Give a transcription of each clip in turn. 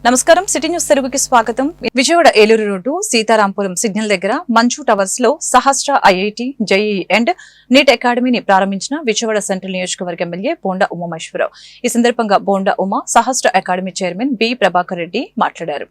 నమస్కారం city news తెలుగుకి స్వాగతం. విజయవాడ ఏలూరు రోడ్డు సీతారాంపురం సిగ్నల్ దగ్గర మంచు టవర్స్ లో Sahasra IIT JEE and NEET అకాడమీని ప్రారంభించిన విజయవాడ సెంట్రల్ నియోజకవర్గ ఎమ్మెల్యే బోండా ఉమామహేశ్వరరావు. ఈ సందర్భంగా Bonda Uma Sahasra academy chairman B Prabhakar Reddy మాట్లాడారు.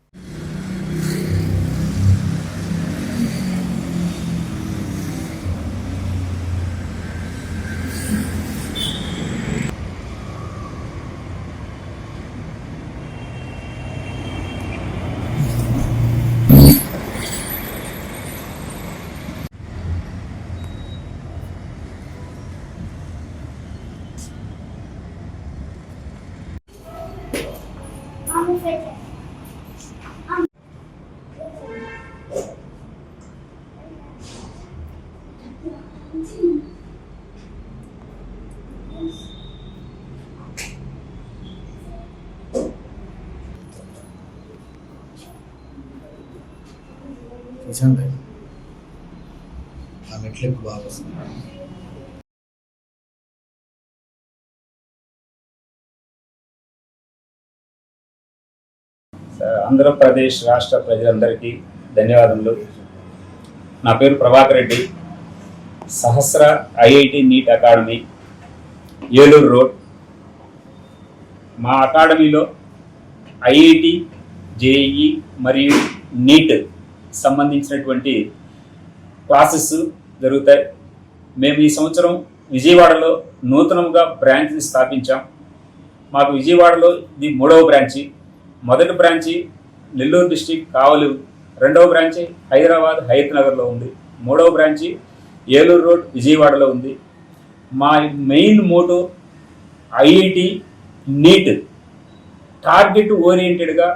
ఆంధ్రప్రదేశ్ రాష్ట్ర ప్రజలందరికీ ధన్యవాదములు. నా పేరు Prabhakar Reddy. Sahasra IIT NEET academy Eluru road. మా అకాడమీలో ఐఐటి జేఈఈ మరియు నీట్ సంబంధించినటువంటి క్లాసెస్ జరుగుతాయి. మేము ఈ సంవత్సరం విజయవాడలో నూతనంగా బ్రాంచ్ని స్థాపించాం. మాకు విజయవాడలో ఇది 3వ బ్రాంచి. మొదటి బ్రాంచి నెల్లూరు డిస్టిక్ కావలి, రెండవ బ్రాంచి హైదరాబాద్ హయత్ నగర్లో ఉంది, 3వ బ్రాంచి ఏలూరు రోడ్ విజయవాడలో ఉంది. మా main motto IIT NEET target ఓరియంటెడ్గా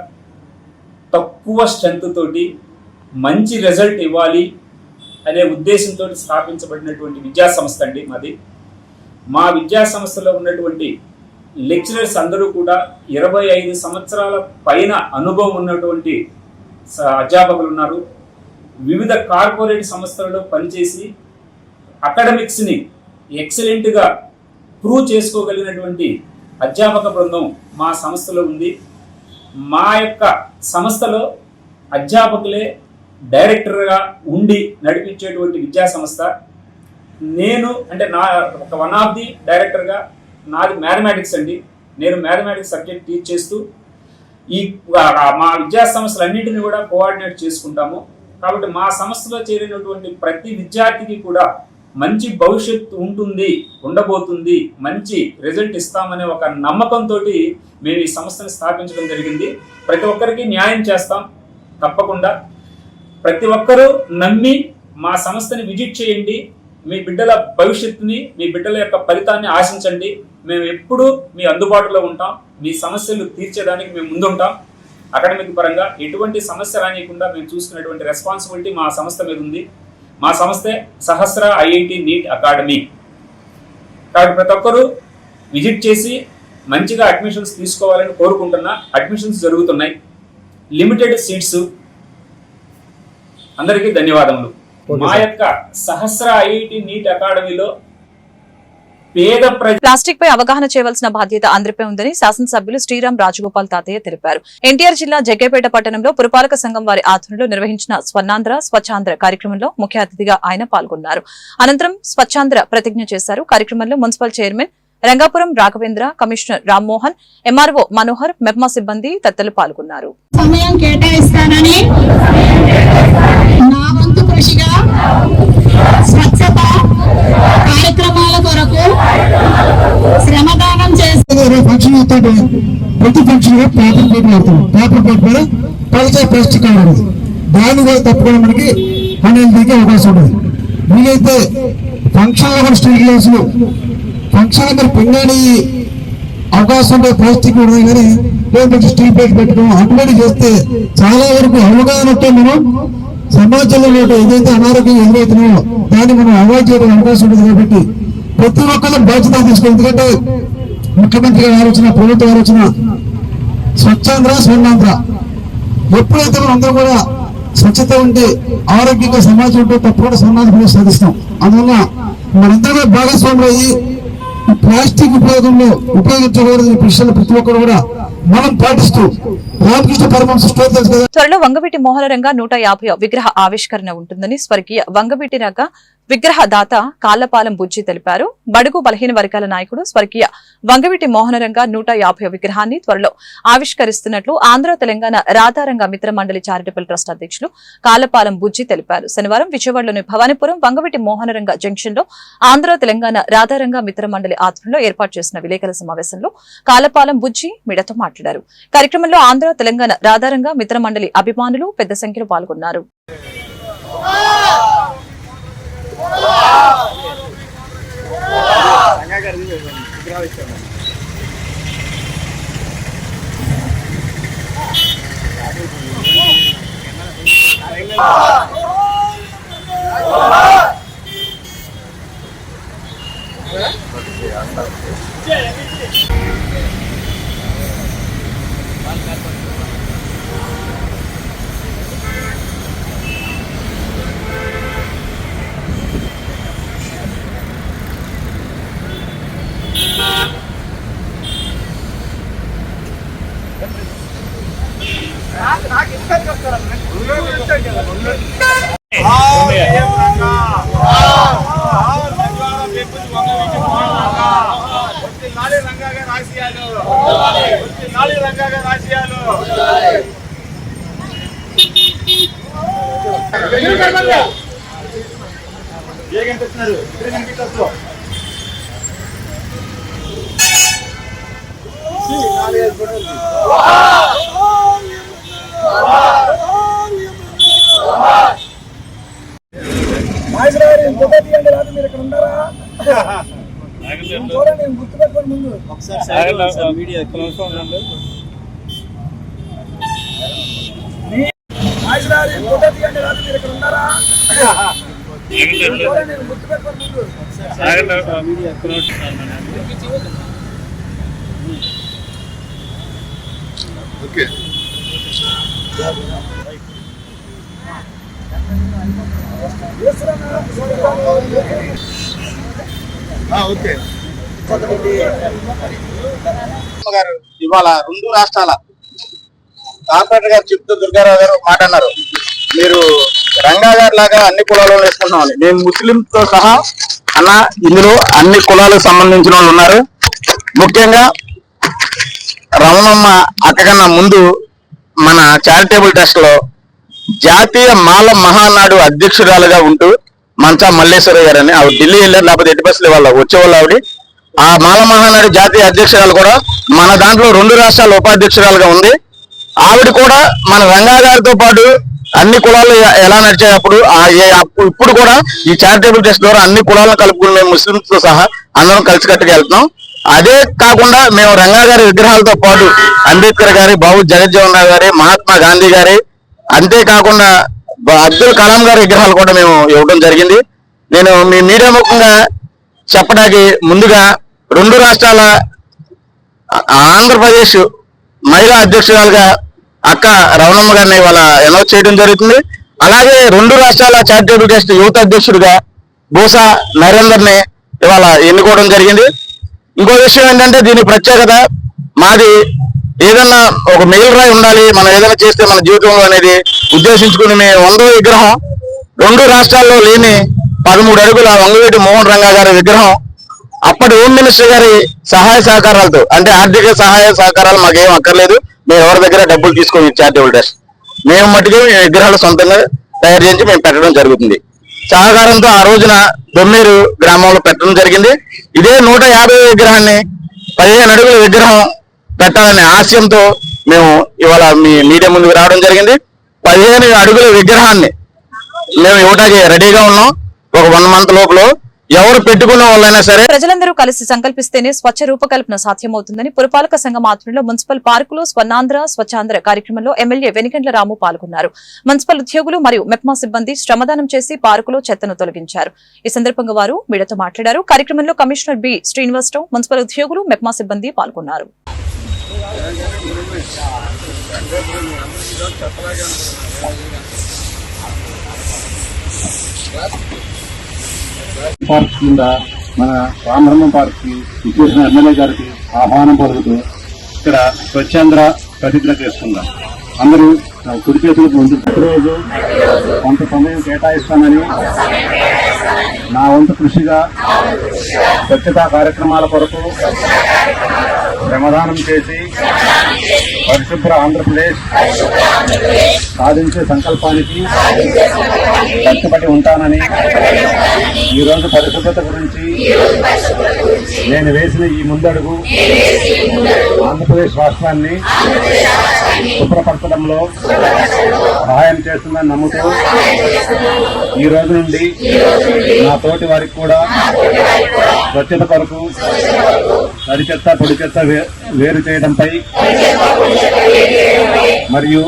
తక్కువ స్ట్రెంత్ తోటి మంచి రిజల్ట్ ఇవ్వాలి అనే ఉద్దేశంతో స్థాపించబడినటువంటి విద్యా సంస్థ అండి మాది. మా విద్యా సంస్థలో ఉన్నటువంటి లెక్చరర్స్ అందరూ కూడా 25 సంవత్సరాల పైన అనుభవం ఉన్నటువంటి అధ్యాపకులు ఉన్నారు. వివిధ కార్పొరేట్ సంస్థలలో పనిచేసి అకాడమిక్స్ని ఎక్సలెంట్గా ప్రూవ్ చేసుకోగలిగినటువంటి అధ్యాపక బృందం మా సంస్థలో ఉంది. మా యొక్క సంస్థలో అధ్యాపకులే డైరెక్టర్గా ఉండి నడిపించేటువంటి విద్యా సంస్థ. నేను అంటే వన్ ఆఫ్ ది డైరెక్టర్గా నాది మ్యాథమెటిక్స్ అండి. నేను మ్యాథమెటిక్స్ సబ్జెక్ట్ టీచ్ చేస్తూ మా విద్యా సంస్థలన్నింటినీ కూడా కోఆర్డినేట్ చేసుకుంటాము. కాబట్టి మా సంస్థలో చేరినటువంటి ప్రతి విద్యార్థికి కూడా మంచి భవిష్యత్తు ఉండబోతుంది, మంచి రిజల్ట్ ఇస్తామనే ఒక నమ్మకంతో మేము ఈ సంస్థను స్థాపించడం జరిగింది. ప్రతి ఒక్కరికి న్యాయం చేస్తాం తప్పకుండా. ప్రతి ఒక్కరూ నమ్మి మా సంస్థని విజిట్ చేయండి. మీ బిడ్డల భవిష్యత్తుని, మీ బిడ్డల యొక్క ఫలితాన్ని ఆశించండి. మేము ఎప్పుడూ మీ అందుబాటులో ఉంటాం. మీ సమస్యలు తీర్చడానికి మేము ముందుంటాం. అకాడమిక్ పరంగా ఎటువంటి సమస్య రానియకుండా మేము చూసుకునేటువంటి రెస్పాన్సిబిలిటీ మా సంస్థ మీద ఉంది. మా సంస్థే సహస్ర ఐఐటి నీట్ అకాడమీ. కాబట్టి ప్రతి ఒక్కరూ విజిట్ చేసి మంచిగా అడ్మిషన్స్ తీసుకోవాలని కోరుకుంటున్నా. అడ్మిషన్స్ జరుగుతున్నాయి, లిమిటెడ్ సీట్స్. అందరికీ ధన్యవాదములు. మా యొక్క సహస్ర ఐఐటి నీట్ అకాడమీలో ప్లాస్టిక్ పై అవగాహన చేయవలసిన బాధ్యత అందరిపై ఉందని శాసనసభ్యులు శ్రీరామ్ రాజగోపాల్ తాతయ్య తెలిపారు. ఎన్టీఆర్ జిల్లా జగ్గైపేట పట్టణంలో పురపాలక సంఘం వారి ఆధ్వర్యంలో నిర్వహించిన స్వర్ణాంధ్ర స్వచ్ఛాంధ్ర కార్యక్రమంలో ముఖ్య అతిథిగా ఆయన పాల్గొన్నారు. అనంతరం స్వచ్ఛాంధ్ర ప్రతిజ్ఞ చేశారు. కార్యక్రమంలో municipal chairman Rangapuram Raghavendra, commissioner Rammohan, MRO Manohar, MEPMA సిబ్బంది తదితరులు పాల్గొన్నారు. సమయం కేటాయిస్తానని నా వంతు కృషిగా స్వచ్ఛత కార్యక్రమాల కొరకు శ్రమదానం చేస్తారు. ప్రతి ఫంక్షన్ పేపర్ ప్లేట్ వాడతాం. పేపర్ ప్లేట్ మీద పలచ ప్లాస్టిక్ కవర్ ఉంది. దాన్ని కూడా తప్పుకోవడం మనకి పన్నెండు దిగే అవకాశం ఉంటుంది. మీరైతే ఫంక్షన్లో కూడా స్టీల్ గ్లాసులు ఫంక్షన్ అందరు పింగాని అవకాశం ఉంటే ప్లాస్టిక్ ఉండదు, కానీ లేదు స్టీల్ ప్లేట్ పెట్టుకోవడం ఆటోమేటిక్ చేస్తే చాలా వరకు అవగాహన ఉంటే మనం సమాజంలో ఏదైతే అనారోగ్యం ఎదురవుతున్నాయో దాన్ని మనం అవాయిడ్ చేయడం అవకాశం ఉంటుంది. కాబట్టి ప్రతి ఒక్కరు బాధ్యత తీసుకోవాలి. ఎందుకంటే ముఖ్యమంత్రి గారు ఆలోచన, ప్రభుత్వం ఆలోచన స్వచ్ఛాంధ్ర స్వర్ణాంధ్ర. ఎప్పుడైతే మనం అందరూ కూడా స్వచ్ఛత ఉంటే, ఆరోగ్యంగా సమాజం ఉంటే తప్పకుండా స్వర్ణాంధ్ర సాధిస్తాం. అందువల్ల మనందరూ భాగస్వాములు అయ్యి ప్లాస్టిక్ ఉపయోగించకూడదు విషయాలు ప్రతి ఒక్కరు కూడా మనం పాటిస్తూ రామకృష్ణ పరమహంస స్టోరీ తెలుసు కదా. త్వరలో వంగవీటి మోహనరంగ 150 విగ్రహ ఆవిష్కరణ ఉంటుందని స్వర్గీయ వంగవీటి రంగ విగ్రహదాత కాళ్లపాలెం బుజ్జి తెలిపారు. బడుగు బలహీన వర్గాల నాయకుడు స్వర్గీయ వంగవీటి మోహనరంగ 150 విగ్రహాన్ని త్వరలో ఆవిష్కరిస్తున్నట్లు ఆంధ్ర తెలంగాణ రాధారంగ మిత్ర మండలి చారిటబుల్ ట్రస్ట్ అధ్యక్షులు కాళ్లపాలెం బుజ్జి తెలిపారు. శనివారం విజయవాడలోని భవానీపురం వంగవీటి మోహనరంగ జంక్షన్ లో ఆంధ్ర తెలంగాణ రాధారంగ మిత్ర మండలి ఆధ్వర్యంలో ఏర్పాటు చేసిన విలేకరుల సమావేశంలో కాళ్లపాలెం బుజ్జి మీడియాతో మాట్లాడారు. కార్యక్రమంలో ఆంధ్ర తెలంగాణ రాధారంగ మిత్ర మండలి అభిమానులు పెద్ద సంఖ్యలో పాల్గొన్నారు. ఇవాళ 2 రాష్ట్రాల కార్పొరేటర్ గారు చెప్తూ దుర్గారావు గారు మాట అన్నారు, మీరు రంగా గారి లాగా అన్ని కులాలను వేసుకుంటున్నామని. మేము ముస్లింతో సహా అన్న ఇందులో అన్ని కులాలకు సంబంధించిన వాళ్ళు ఉన్నారు. ముఖ్యంగా రమణమ్మ అక్క కన్నా ముందు మన చారిటబుల్ ట్రస్ట్ లో జాతీయ మాల మహానాడు అధ్యక్షురాలుగా ఉంటూ మంచా మల్లేశ్వర గారు అని ఆవిడ ఢిల్లీ వెళ్ళారు, లేకపోతే ఎట్టి బస్సులు వాళ్ళ వచ్చేవాళ్ళు ఆవిడ. ఆ మాల మహానాడు జాతీయ అధ్యక్షురాలు కూడా మన దాంట్లో 2 రాష్ట్రాల ఉపాధ్యక్షురాలుగా ఉంది. ఆవిడ కూడా మన రంగా గారితో పాటు అన్ని కులాలు ఎలా నడిచేటప్పుడు ఇప్పుడు కూడా ఈ చారిటబుల్ ట్రస్ట్ ద్వారా అన్ని కులాలను కలుపుకునే ముస్లింస్ తో సహా అందరం కలిసికట్టుగా వెళ్తున్నాం. అదే కాకుండా మేము రంగా గారి విగ్రహాలతో పాటు అంబేద్కర్ గారి, బాబు జగజ్జీవన్ రావు గారి, మహాత్మా గాంధీ గారి, అంతేకాకుండా అబ్దుల్ కలాం గారి విగ్రహాలు కూడా మేము ఇవ్వడం జరిగింది. నేను మీ మీడియా ముఖంగా చెప్పడానికి ముందుగా 2 రాష్ట్రాల ఆంధ్రప్రదేశ్ మహిళా అధ్యక్షురాలుగా అక్క రమణమ్మ గారిని ఇవాళ అనౌన్స్ చేయడం జరుగుతుంది. అలాగే 2 రాష్ట్రాల చారిటబుల్ ట్రస్ట్ యూత్ అధ్యక్షుడిగా బోసా నరేందర్ని ఇవాళ ఎన్నుకోవడం జరిగింది. ఇంకో విషయం ఏంటంటే దీని ప్రత్యేకత, మాది ఏదన్నా ఒక మెయిల్ రాయి ఉండాలి, మనం ఏదైనా చేస్తే మన జీవితంలో అనేది ఉద్దేశించుకుని మేము 100వ విగ్రహం 2 రాష్ట్రాల్లో లేని 13 అడుగుల వంగవీటి మోహన్ రంగా గారి విగ్రహం అప్పటి హోమ్ మినిస్టర్ గారి సహాయ సహకారాలతో, అంటే ఆర్థిక సహాయ సహకారాలు మాకేం అక్కర్లేదు, మేము ఎవరి దగ్గర డబ్బులు తీసుకొని చారిటబుల్ ట్రస్ట్ మేము మట్టుకు విగ్రహాలు సొంతంగా తయారు చేసి మేము పెట్టడం జరుగుతుంది. సహకారంతో ఆ రోజున దొమ్మేరు గ్రామంలో పెట్టడం జరిగింది. ఇదే 150 విగ్రహాన్ని 15 అడుగుల విగ్రహం పెట్టాలనే ఆశయంతో మేము ఇవాళ మీ మీడియా ముందుకు రావడం జరిగింది. 15 అడుగుల విగ్రహాన్ని మేము ఇవ్వడానికి రెడీగా ఉన్నాం. ఒక 1 మంత్ లోపల ఎవరు పెట్టుకున్న వాళ్ళైనా సరే ప్రజలందరూ కలిసి సంకల్పిస్తేనే స్వచ్ఛ రూపకల్పన సాధ్యమవుతుందని పురపాలక సంఘం ఆధ్వర్యంలో మున్సిపల్ పార్కులో స్వర్ణాంధ్ర స్వచ్ఛాంధ్ర కార్యక్రమంలో ఎమ్మెల్యే వెనిగండ్ల రాము పాల్గొన్నారు. మున్సిపల్ ఉద్యోగులు మరియు మెప్మా సిబ్బంది శ్రమదానం చేసి పార్కులో చెత్తను తొలగించారు. ఈ సందర్భంగా వారు మీడియాతో మాట్లాడారు. కార్యక్రమంలో కమిషనర్ బి శ్రీనివాసరావు, మున్సిపల్ ఉద్యోగులు, మెప్మా సిబ్బంది పాల్గొన్నారు. పార్క్ కింద మన రామబ్రహ్మ పార్క్ కి ఇచ్చేసిన ఎమ్మెల్యే గారికి ఆహ్వానం పలుకుతూ ఇక్కడ స్వచ్ఛాంధ్ర ప్రతిజ్ఞ చేసుకుందాం. అందరూ కుడి చేతులకు ముందు ప్రతిరోజు కొంత సమయం కేటాయిస్తానని నా వంతు కృషిగా స్వచ్ఛతా కార్యక్రమాల కొరకు శ్రమదానం చేసి పరిశుభ్ర ఆంధ్రప్రదేశ్ సాధించే సంకల్పానికి కట్టుబడి ఉంటానని ఈరోజు పరిశుభ్రత గురించి నేను వేసిన ఈ ముందడుగు ఆంధ్రప్రదేశ్ రాష్ట్రాన్ని శుభ్రపరచడంలో సహాయం చేస్తుందని నమ్ముతూ ఈ రోజు నుండి నా తోటి వారికి కూడా స్వచ్ఛత కొరకు తడి చెత్త పొడి చెత్త వేరు చేయడంపై మరియు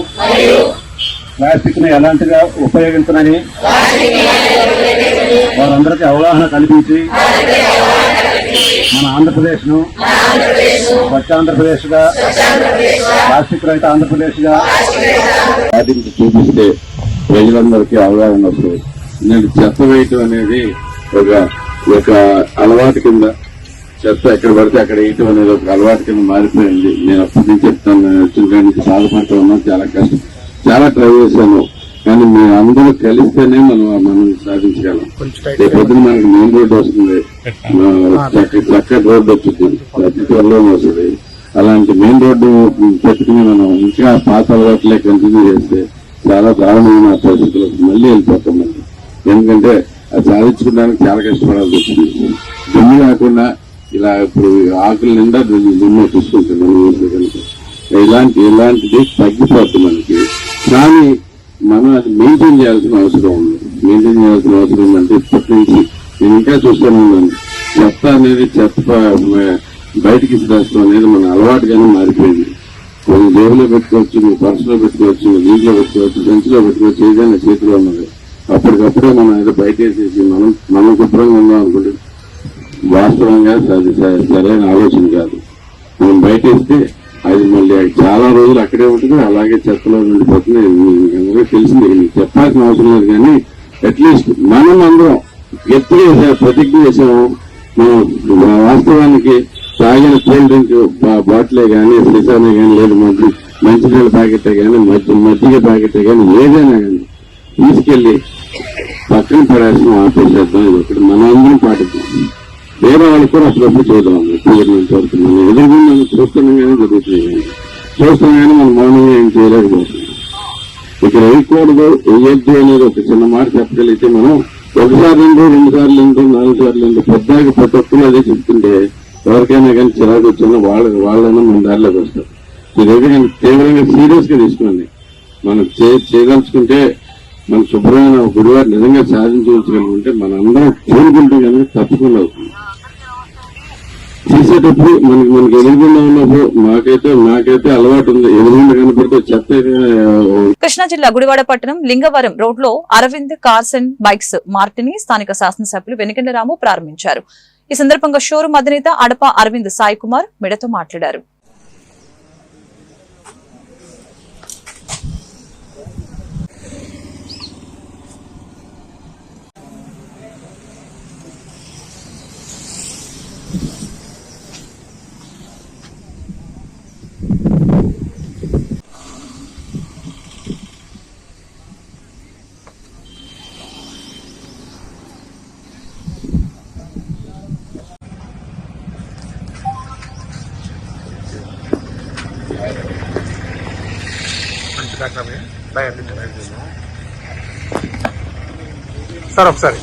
ప్లాస్టిక్ ను ఎలాంటిగా ఉపయోగించనని వారందరికీ అవగాహన కల్పించి మన ఆంధ్రప్రదేశ్ ను స్వచ్ఛాంధ్రప్రదేశ్ గా ప్లాస్టిక్ రహిత ఆంధ్రప్రదేశ్ గా పాటించి చూపిస్తే ప్రజలందరికీ అవగాహన వస్తుంది. నేను చెత్త వేయటం అనేది ఒక అలవాటు కింద, చెత్త ఎక్కడ పడితే అక్కడ వేయటం అనేది ఒక అలవాటు కింద మారిపోయింది. నేను అప్పటి నుంచి చెప్తాను, నేను వచ్చిన నుంచి బాధపడుతూ ఉన్నాను. చాలా కష్టం, చాలా ట్రై చేశాను. కానీ మేము అందరూ కలిస్తేనే మనం సాధించగలం. రేపొద్దున మనకి మెయిన్ రోడ్డు వస్తుంది, చక్కటి రోడ్డు వచ్చింది, ప్రతి త్వరలోనే వస్తుంది. అలాంటి మెయిన్ రోడ్డు పెట్టుకుని మనం ఇంకా పాత అలవాట్లే కంటిన్యూ చేస్తే చాలా దారుణమైన పరిస్థితులకు మళ్ళీ వెళ్ళిపోతాం. ఎందుకంటే అది సాధించుకోవడానికి చాలా కష్టపడాల్సి వచ్చింది. దుమ్ము కాకుండా ఇలా ఇప్పుడు ఆకుల నిండా దుమ్ము తీసుకుంటుంది ఇలాంటిది తగ్గిపోతుంది మనకి. కానీ మనం అది మెయింటైన్ చేయాల్సిన అవసరం ఉంది. మెయింటైన్ చేయాల్సిన అవసరం ఉందంటే ఇప్పటి నుంచి నేను ఇంకా చూస్తాను, చెత్త అనేది బయటికి ఇచ్చేస్తాం అనేది మన అలవాటుగానే మారిపోయింది. కొన్ని జేబులో పెట్టుకోవచ్చు, మీ పర్సులో పెట్టుకోవచ్చు, నీటిలో పెట్టుకోవచ్చు, సంచిలో పెట్టుకోవచ్చు, ఏదైనా చేతిలో ఉన్నది. అప్పటికప్పుడే మనం ఏదో బయట వేసేసి మనం శుభ్రంగా ఉందాం అనుకుంటే వాస్తవంగా అది సరైన ఆలోచన కాదు. మనం బయట వేస్తే అది మళ్ళీ చాలా రోజులు అక్కడే ఉంటుంది, అలాగే చెత్తలో ఉండిపోతుంది. అందరూ తెలిసింది, మీకు చెప్పాల్సిన అవసరం లేదు. కానీ అట్లీస్ట్ మనం అందరం ఎత్తుగా ప్రతిజ్ఞ చేసాము. మనం వాస్తవానికి తాగిన కూల్ డ్రింక్ బాటిలే కానీ, సీసానే కానీ, లేదు మంచినీళ్ళ ప్యాకెటే కానీ, మజ్జిగ ప్యాకెటే కానీ, ఏదైనా కానీ తీసుకెళ్లి పక్కన పడేసిన ఆపేసేద్దాం. ఇది ఒకటి మనం అందరం పాటిద్దాం. వేరే వాళ్ళకి కూడా అప్పుడప్పుడు చూద్దాం. పూర్ణంత వరకు మనం ఎదురుగుండా చూస్తున్నాగానే జరుగుతుంది. చూస్తున్నాగానే మనం మౌనంగా ఏం చేయలేకపోతున్నాం. ఇక్కడ వేయకూడదు, వేయద్దు అనేది ఒక చిన్న మాట చెప్పగలిగితే మనం ఒకసారి రెండు సార్లు 4 సార్లు పొద్దాకి ప్రతి ఒక్కరు అదే చెప్తుంటే ఎవరికైనా కానీ చిరాకు వచ్చినా వాళ్ళైనా మన దారిలోకి వస్తారు. ఇదైతే తీవ్రంగా సీరియస్ గా తీసుకోండి. మనం చేయదలుచుకుంటే మన శుభ్రమైన గుడివారు నిజంగా సాధించగలుగుంటే మన అందరం కోరుకుంటే కనుక తప్పకుండా అవుతుంది. తీసేటప్పుడు మనకి ఎదురుగుండా ఉన్నప్పుడు నాకైతే అలవాటు ఉంది. ఎదురుగుండా కనపడితే చెత్త. కృష్ణా జిల్లా గుడివాడ పట్టణం లింగవరం రోడ్ లో అరవింద్ కార్స్ అండ్ బైక్స్ మార్టిని స్థానిక శాసనసభ్యులు వెనిగండ్ల రాము ప్రారంభించారు. ఈ సందర్భంగా షోరూం అధినేత అడప అరవింద్ సాయి కుమార్ మీడియాతో మాట్లాడారు. సార్ ఒకసారి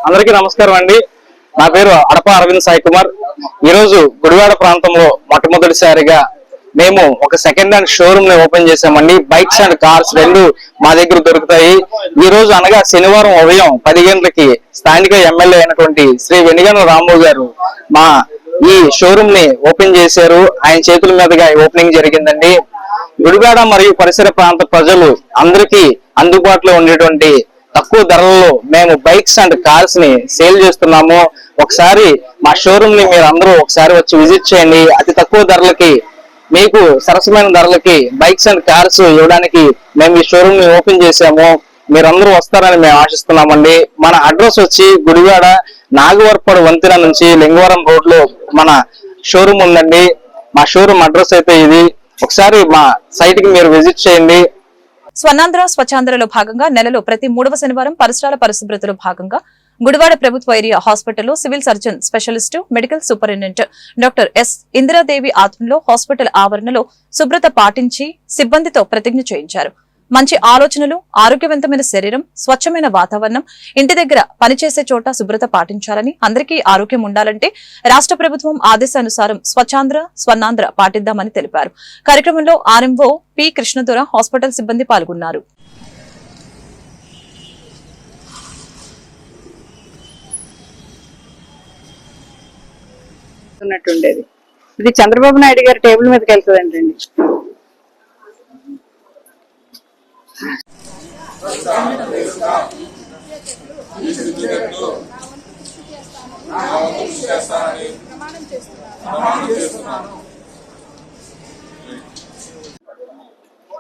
అందరికీ నమస్కారం అండి. నా పేరు అడప అరవింద్ సాయి కుమార్. ఈ రోజు గుడివాడ ప్రాంతంలో మొట్టమొదటిసారిగా మేము ఒక సెకండ్ హ్యాండ్ షోరూమ్ ని ఓపెన్ చేసామండి. బైక్స్ అండ్ కార్స్ రెండు మా దగ్గర దొరుకుతాయి. ఈ రోజు అనగా శనివారం ఉదయం 10 గంటలకి స్థానిక ఎమ్మెల్యే అయినటువంటి శ్రీ వెనిగండ్ల రాంబాబు గారు మా ఈ షోరూమ్ ని ఓపెన్ చేశారు. ఆయన చేతుల మీదుగా ఓపెనింగ్ జరిగిందండి. గుడివాడ మరియు పరిసర ప్రాంత ప్రజలు అందరికీ అందుబాటులో ఉండేటువంటి తక్కువ ధరలలో మేము బైక్స్ అండ్ కార్స్ ని సేల్ చేస్తున్నాము. ఒకసారి మా షోరూమ్ ని మీరు అందరూ ఒకసారి వచ్చి విజిట్ చేయండి. అతి తక్కువ ధరలకి మీకు సరసమైన ధరలకి బైక్స్ అండ్ కార్స్ ఇవ్వడానికి మేము ఈ షోరూమ్ ని ఓపెన్ చేసాము. మీరందరూ వస్తారని మేము ఆశిస్తున్నామండి. మన అడ్రస్ వచ్చి గుడివాడ నాగవరపడు వంతెన నుంచి లింగవరం రోడ్ లో మన షోరూమ్ ఉందండి. మా షోరూమ్ అడ్రస్ అయితే ఇది. ఒకసారి మా సైట్ కి మీరు విజిట్ చేయండి. స్వర్ణాంధ్ర స్వచ్ఛాంధ్రలో భాగంగా నెలలో ప్రతి 3వ శనివారం పరిసరాల పరిశుభ్రతలో భాగంగా గుడివాడ ప్రభుత్వ ఏరియా హాస్పిటల్లో civil surgeon specialist medical superintendent doctor S Indiradevi ఆధ్వర్యంలో హాస్పిటల్ ఆవరణలో శుభ్రత పాటించి సిబ్బందితో ప్రతిజ్ఞ చేయించారు. మంచి ఆలోచనలు, ఆరోగ్యవంతమైన శరీరం, స్వచ్ఛమైన వాతావరణం, ఇంటి దగ్గర పనిచేసే చోట శుభ్రత పాటించాలని, అందరికీ ఆరోగ్యం ఉండాలంటే రాష్ట్ర ప్రభుత్వం ఆదేశానుసారం స్వచ్ఛాంధ్ర స్వర్ణాంధ్ర పాటిద్దామని తెలిపారు. కార్యక్రమంలో ఆర్ఎంఓ పి కృష్ణదొర, హాస్పిటల్ సిబ్బంది పాల్గొన్నారు. ఇది చంద్రబాబు నాయుడు గారి టేబుల్ మీదకి వెళ్తుందండి.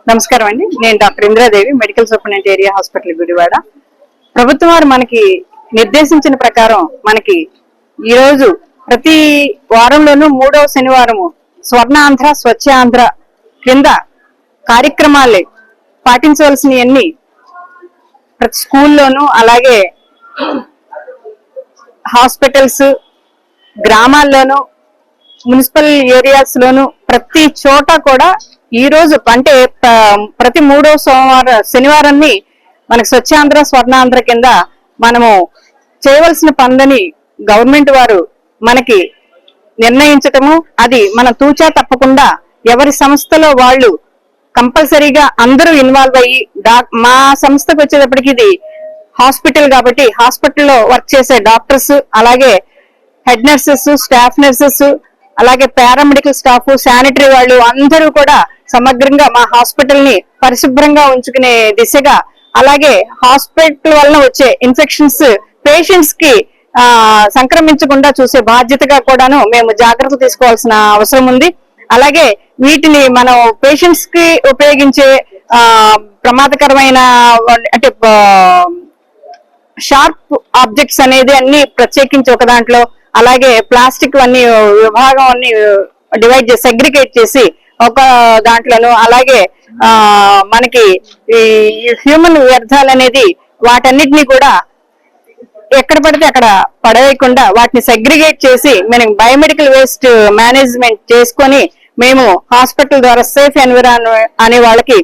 నమస్కారం అండి. నేను doctor Indiradevi, medical superintendent area hospital Gudivada. ప్రభుత్వం వారు మనకి నిర్దేశించిన ప్రకారం మనకి ఈ రోజు ప్రతి వారంలోనూ 3వ శనివారము స్వర్ణాంధ్ర స్వచ్ఛాంధ్ర కింద కార్యక్రమాలే పాటించవలసినవన్నీ ప్రతి స్కూల్లోనూ, అలాగే హాస్పిటల్స్, గ్రామాల్లోనూ, మున్సిపల్ ఏరియాస్ లోను ప్రతి చోట కూడా ఈ రోజు అంటే ప్రతి 3వ శనివారాన్ని మనకి స్వచ్ఛాంధ్ర స్వర్ణాంధ్ర కింద మనము చేయవలసిన పనులని గవర్నమెంట్ వారు మనకి నిర్ణయించటము, అది మనం తూచా తప్పకుండా ఎవరి సంస్థలో వాళ్ళు కంపల్సరీగా అందరూ ఇన్వాల్వ్ అయ్యి, మా సంస్థకు వచ్చేటప్పటికి ఇది హాస్పిటల్ కాబట్టి హాస్పిటల్లో వర్క్ చేసే డాక్టర్స్, అలాగే హెడ్ నర్సెస్, స్టాఫ్ నర్సెస్, అలాగే పారామెడికల్ స్టాఫ్, శానిటరీ వాళ్ళు అందరూ కూడా సమగ్రంగా మా హాస్పిటల్ ని పరిశుభ్రంగా ఉంచుకునే దిశగా, అలాగే హాస్పిటల్ వలన వచ్చే ఇన్ఫెక్షన్స్ పేషెంట్స్ కి సంక్రమించకుండా చూసే బాధ్యతగా కూడాను మేము జాగ్రత్తలు తీసుకోవాల్సిన అవసరం ఉంది. అలాగే వీటిని మనం పేషెంట్స్ కి ఉపయోగించే ప్రమాదకరమైన అంటే షార్ప్ ఆబ్జెక్ట్స్ అనేది అన్ని ప్రత్యేకించి ఒక దాంట్లో, అలాగే ప్లాస్టిక్ అన్ని విభాగం అన్ని డివైడ్ చేసి సెగ్రిగేట్ చేసి ఒక దాంట్లోను, అలాగే మనకి ఈ హ్యూమన్ వ్యర్థాలు అనేది వాటన్నిటిని కూడా ఎక్కడ పడితే అక్కడ పడవేయకుండా వాటిని సెగ్రిగేట్ చేసి మనం బయోమెడికల్ వేస్ట్ మేనేజ్మెంట్ చేసుకొని మేము హాస్పిటల్ ద్వారా సేఫ్ ఎన్విరాన్మెంట్ అనే వాళ్ళకి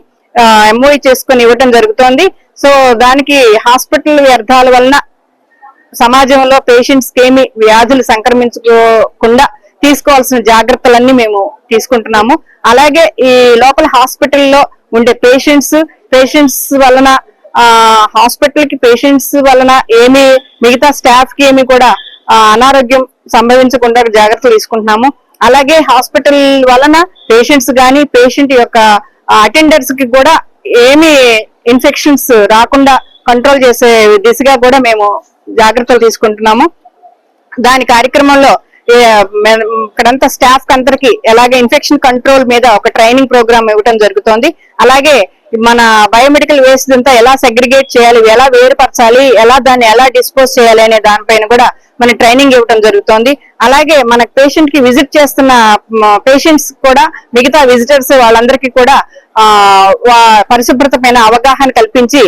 ఎంఓఈ చేసుకుని ఇవ్వటం జరుగుతోంది. సో దానికి హాస్పిటల్ వ్యర్థాల వలన సమాజంలో పేషెంట్స్ కి ఏమి వ్యాధులు సంక్రమించుకోకుండా తీసుకోవాల్సిన జాగ్రత్తలన్నీ మేము తీసుకుంటున్నాము. అలాగే ఈ లోపల హాస్పిటల్లో ఉండే పేషెంట్స్ వలన హాస్పిటల్ కి పేషెంట్స్ వలన ఏమి మిగతా స్టాఫ్ కి ఏమి కూడా అనారోగ్యం సంభవించకుండా జాగ్రత్తలు తీసుకుంటున్నాము. అలాగే హాస్పిటల్ వలన పేషెంట్స్ గాని పేషెంట్ యొక్క అటెండర్స్ కి కూడా ఏమి ఇన్ఫెక్షన్స్ రాకుండా కంట్రోల్ చేసే దిశగా కూడా మేము జాగ్రత్తలు తీసుకుంటున్నాము. దాని కార్యక్రమంలో ఇక్కడంతా స్టాఫ్ అందరికి ఎలాగే ఇన్ఫెక్షన్ కంట్రోల్ మీద ఒక ట్రైనింగ్ ప్రోగ్రామ్ ఇవ్వడం జరుగుతోంది. అలాగే మన బయోమెడికల్ వేస్ట్ అంతా ఎలా సెగ్రిగేట్ చేయాలి, ఎలా వేరుపరచాలి, దాన్ని ఎలా డిస్పోజ్ చేయాలి అనే దానిపైన కూడా మన ట్రైనింగ్ ఇవ్వడం జరుగుతోంది. అలాగే మన పేషెంట్ కి విజిట్ చేస్తున్న పేషెంట్స్ కూడా మిగతా విజిటర్స్ వాళ్ళందరికీ కూడా పరిశుభ్రత పైన అవగాహన కల్పించి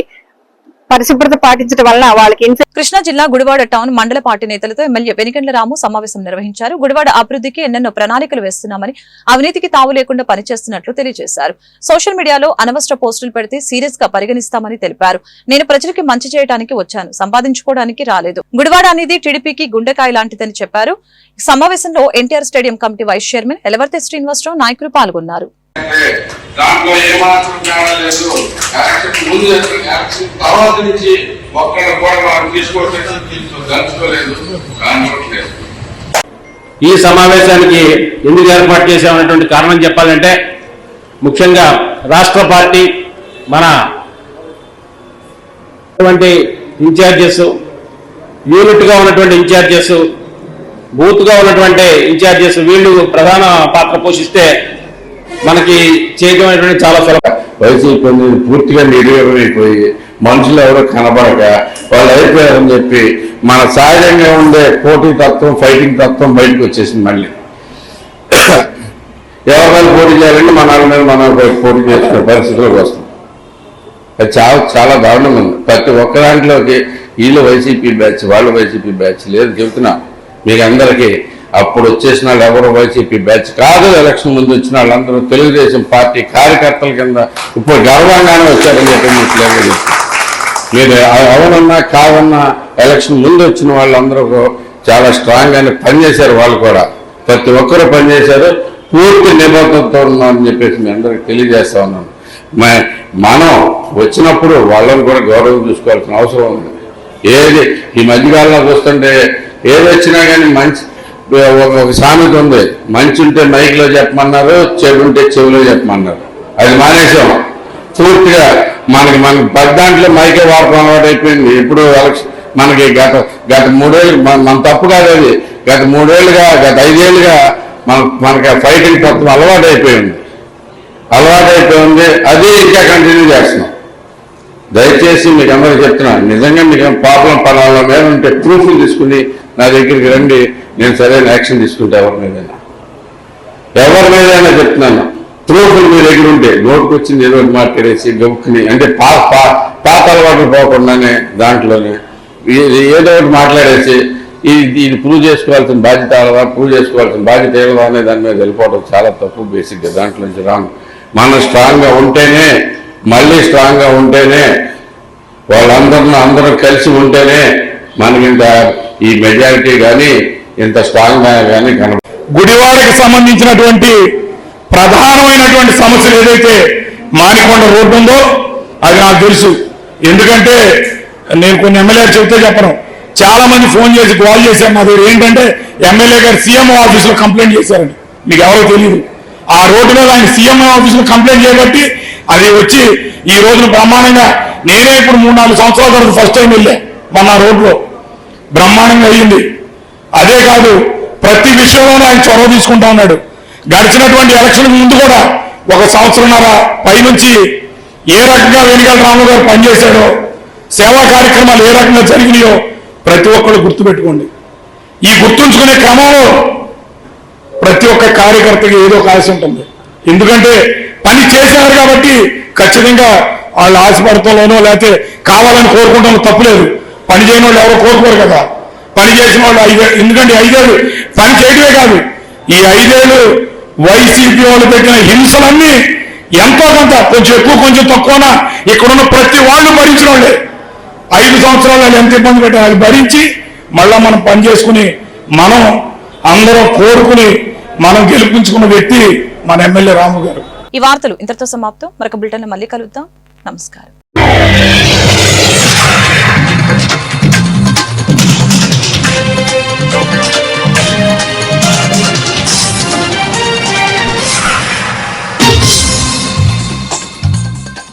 పరిశుభ్రత పాటించడం వలన వాళ్ళకి కృష్ణా జిల్లా గుడివాడ టౌన్ మండల పార్టీ నేతలతో ఎమ్మెల్యే వెనిగండ్ల రాము సమావేశం నిర్వహించారు. గుడివాడ అభివృద్ధికి ఎన్నెన్నో ప్రణాళికలు వేస్తున్నామని, అవినీతికి తావు లేకుండా పనిచేస్తున్నట్లు తెలియజేశారు. సోషల్ మీడియాలో అనవసర పోస్టులు పెడితే సీరియస్ గా పరిగణిస్తామని తెలిపారు. నేను ప్రజలకి మంచి చేయడానికి వచ్చాను, సంపాదించుకోవడానికి రాలేదు. గుడివాడ అనేది టీడీపీకి గుండెకాయ లాంటిదని చెప్పారు. సమావేశంలో NTR stadium committee vice chairman Elavarthi Srinivasarao నాయకులు పాల్గొన్నారు. దాంట్లో ఏమాత్రం తేడా లేదు. ఎలక్షన్ ముందు ఎలక్షన్ తర్వాత నుంచి ఒక్కరు కూడా మనం తీసుకోలేదు. ఈ సమావేశానికి ఎందుకు ఏర్పాటు చేసామన్నటువంటి కారణం చెప్పాలంటే, ముఖ్యంగా రాష్ట్ర పార్టీ మన ఇన్ఛార్జెస్, యూనిట్ గా ఉన్నటువంటి ఇన్ఛార్జెస్, బూత్ గా ఉన్నటువంటి ఇన్ఛార్జెస్, వీళ్ళు ప్రధాన పాత్ర పోషిస్తే మనకి చేయడం అనేటువంటి చాలా సులభం. వైసీపీ పూర్తిగా నిర్వీర్యం అయిపోయి మనుషులు ఎవరో కనబడక వాళ్ళు అయిపోయారని చెప్పి మన సహజంగా ఉండే పోటీ తత్వం, ఫైటింగ్ తత్వం బయటకు వచ్చేసింది. మళ్ళీ ఎవరు పోటీ చేయాలంటే మన వాళ్ళ మీద మనం పోటీ చేసుకునే పరిస్థితులకు వస్తాం. అది చాలా చాలా దారుణంగా ఉంది. ప్రతి ఒక్క దాంట్లోకి వీళ్ళు వైసీపీ బ్యాచ్, వాళ్ళు వైసీపీ బ్యాచ్ లేదు చెబుతున్నా మీకు అందరికీ. అప్పుడు వచ్చేసిన వాళ్ళు ఎవరు వైసీపీ బ్యాచ్ కాదు. ఎలక్షన్ ముందు వచ్చిన వాళ్ళందరూ తెలుగుదేశం పార్టీ కార్యకర్తల కింద ఇప్పుడు గర్వంగానే వచ్చారని చెప్పి మీరు అవునన్నా కాదన్నా ఎలక్షన్ ముందు వచ్చిన వాళ్ళందరూ చాలా స్ట్రాంగ్ గానే పనిచేశారు. వాళ్ళు కూడా ప్రతి ఒక్కరూ పనిచేశారు. పూర్తి నిబద్ధతతో ఉన్నామని చెప్పేసి మీ అందరికి తెలియజేస్తా ఉన్నాను. మనం వచ్చినప్పుడు వాళ్ళని కూడా గౌరవం చూసుకోవాల్సిన అవసరం ఉంది. ఏది ఈ మధ్యకాలంలో చూస్తుంటే ఏది వచ్చినా కానీ మంచి ఒక సామెత ఉంది, మంచి ఉంటే మైక్లో చెప్పమన్నారు, చెడు ఉంటే చెవిలో చెప్పమన్నారు. అది మానేసాం పూర్తిగా. మనకి దాంట్లో మైకే వాడకం అలవాటు అయిపోయింది. ఇప్పుడు మనకి గత 3 ఏళ్ళు మన తప్పు కాదు అది. గత 3 ఏళ్ళుగా, గత 5 ఏళ్ళుగా మనకి ఫైటింగ్ తత్వం అలవాటు అయిపోయింది. అది ఇంకా కంటిన్యూ చేస్తున్నాం. దయచేసి మీకు అందరికీ చెప్తున్నాను, నిజంగా మీకు ప్రాబ్లం పలాల మీద ఉంటే ప్రూఫ్లు తీసుకుని నా దగ్గరికి రండి, నేను సరైన యాక్షన్ తీసుకుంటే ఎవరి మీదైనా చెప్తున్నాను. ప్రూఫ్లు మీ దగ్గర ఉంటే నోటుకు వచ్చింది ఏదో మాట్లాడేసి గబుక్కుని అంటే పాత అలవాట్లు పోకుండానే దాంట్లోనే ఏదో ఒకటి మాట్లాడేసి ఇది ప్రూవ్ చేసుకోవాల్సిన బాధ్యత ఏదో అనే దాని మీద వెళ్ళిపోవడం చాలా తప్పు. బేసిక్గా దాంట్లోంచి రాను. మనం స్ట్రాంగ్గా ఉంటేనే, మళ్ళీ స్ట్రాంగ్గా ఉంటేనే, అందరూ కలిసి ఉంటేనే మనకి ఇంత ఈ మెజారిటీ కానీ ఇంత స్ట్రాంగ్గా కానీ గుడివాడకి సంబంధించినటువంటి ప్రధానమైనటువంటి సమస్యలు ఏదైతే మానికొండ రోడ్డు ఉందో అది నాకు తెలుసు. ఎందుకంటే నేను కొన్ని ఎమ్మెల్యేలు చెబితే చెప్పను, చాలా మంది ఫోన్ చేసి కాల్ చేశారు నా దగ్గర. ఏంటంటే ఎమ్మెల్యే గారు సీఎంఓ ఆఫీసులో కంప్లైంట్ చేశారని. మీకు ఎవరో తెలియదు. ఆ రోడ్డు మీద ఆయన సీఎంఓ ఆఫీసులో కంప్లైంట్ చేయబట్టి అది వచ్చి ఈ రోజున బ్రహ్మాండంగా, నేనే ఇప్పుడు 3-4 సంవత్సరాల తర్వాత ఫస్ట్ టైం వెళ్ళా మన రోడ్లో, బ్రహ్మాండంగా అయ్యింది. అదే కాదు, ప్రతి విషయంలోనూ ఆయన చొరవ తీసుకుంటా ఉన్నాడు. గడిచినటువంటి ఎలక్షన్ ముందు కూడా 1 సంవత్సరంన్నర పైనుంచి ఏ రకంగా వెనిగండ్ల రాము గారు పనిచేశాడో, సేవా కార్యక్రమాలు ఏ రకంగా జరిగినాయో ప్రతి ఒక్కరు గుర్తుపెట్టుకోండి. ఈ గుర్తుంచుకునే క్రమంలో ప్రతి ఒక్క కార్యకర్తకి ఏదో ఒక ఆశ ఉంటుంది. ఎందుకంటే పని చేశారు కాబట్టి ఖచ్చితంగా వాళ్ళు ఆశపడటంలోనో లేకపోతే కావాలని కోరుకుంటాం తప్పులేదు. పని చేయని వాళ్ళు ఎవరో కోరుకోరు కదా. పని చేసిన వాళ్ళు ఎందుకంటే 5 ఏళ్ళు పని చేయడమే కాదు, ఈ 5 ఏళ్ళు వైసీపీ వాళ్ళు పెట్టిన హింసలన్నీ ఎంతో కొంత, కొంచెం ఎక్కువ కొంచెం తక్కువనా ఇక్కడున్న ప్రతి వాళ్ళు భరించిన వాళ్ళే. 5 సంవత్సరాలు ఎంత ఇబ్బంది పెట్టారు అది భరించి మళ్ళా మనం పని చేసుకుని మనం అందరం కోరుకుని మనం గెలిపించుకున్న వ్యక్తి మన ఎమ్మెల్యే రాము గారు. ఈ వార్తలు ఇంతటితో సమాప్తం. మరొక బులెటిన్ మళ్ళీ కలుద్దాం. నమస్కారం.